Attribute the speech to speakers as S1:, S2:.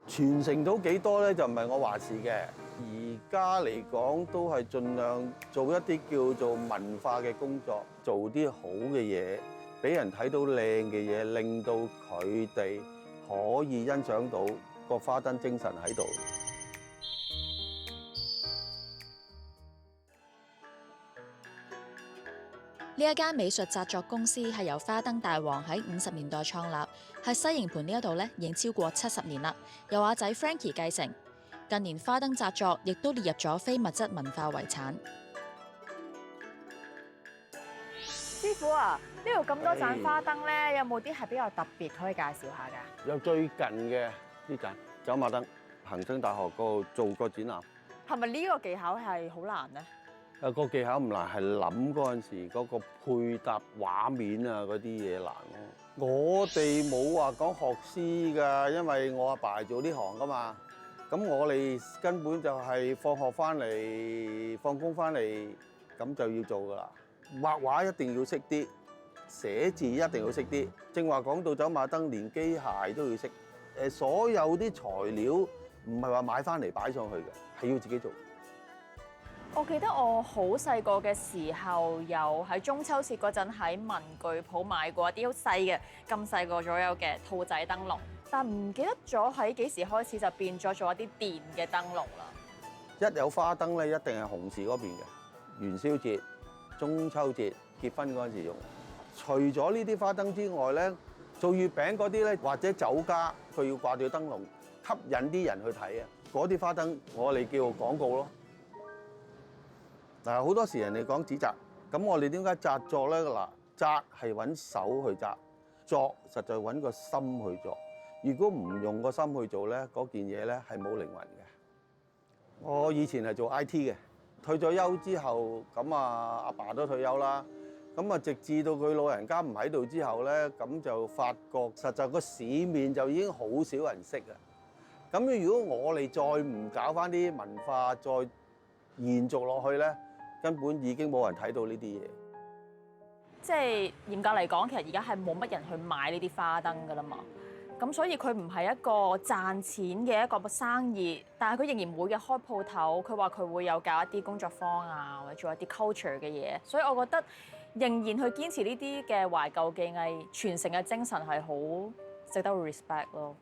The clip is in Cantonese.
S1: 傳承到幾多咧，就唔係我話事嘅。而家嚟講都係盡量做一啲叫做文化嘅工作，做啲好嘅嘢，俾人睇到靚嘅嘢，令到佢哋可以欣賞到個花燈精神喺度。
S2: 呢一間美術製作公司係由花燈大王喺50年代創立，喺西營盤呢一度咧已經超過70年啦，由阿仔 Frankie 繼承。近年花燈製作亦都列入咗非物質文化遺產。
S3: 師傅啊，呢度咁多盞花燈咧，有冇啲係比較特別可以介紹下㗎？
S1: 有最近嘅呢盞走馬燈，恒生大學嗰度做個展覽。
S3: 係咪呢個技巧係好難咧？
S1: 個技巧唔難，係諗嗰陣時嗰個配搭畫面啊嗰啲嘢難咯。我哋冇話講學師㗎，因為我阿爸係做呢行㗎嘛。咁我哋根本就係放學翻嚟、放工翻嚟，咁就要做㗎啦。畫畫一定要識啲，寫字一定要識啲。正話講到走馬燈，連機械都要識。所有啲材料唔係話買翻嚟擺上去嘅，係要自己做。
S3: 我記得我好細個嘅時候，有喺中秋節嗰陣喺文具鋪買過一啲好細嘅咁細個左右嘅兔仔燈籠，但唔記得咗喺幾時開始就變咗做一啲電嘅燈籠啦。
S1: 一有花燈咧，一定係紅事嗰邊嘅元宵節、中秋節、結婚嗰陣時用。除咗呢啲花燈之外咧，做月餅嗰啲咧，或者酒家佢要掛住燈籠，吸引啲人去睇啊。嗰啲花燈我哋叫廣告咯。嗱，好多時人哋講紙紮，咁我哋點解紮作咧？嗱，紮係揾手去紮，作實在揾個心去作。如果唔用個心去做咧，嗰件嘢咧係冇靈魂嘅。我以前係做 IT 嘅，退咗休之後，咁阿爸都退休啦。咁啊，直至到佢老人家唔喺度之後咧，咁就發覺實在個市面就已經好少人識啊。咁如果我哋再唔搞翻啲文化，再延續落去咧，根本已經冇人睇到呢啲嘢。
S3: 即係嚴格嚟講，其實而家係冇乜人去買呢啲花燈㗎啦嘛。咁所以佢唔係一個賺錢嘅一個生意，但係佢仍然每日開鋪頭。佢話佢會有搞一啲工作坊啊，或者做一啲 culture 嘅嘢。所以我覺得仍然去堅持呢啲嘅懷舊技藝傳承嘅精神係好值得 respect 咯。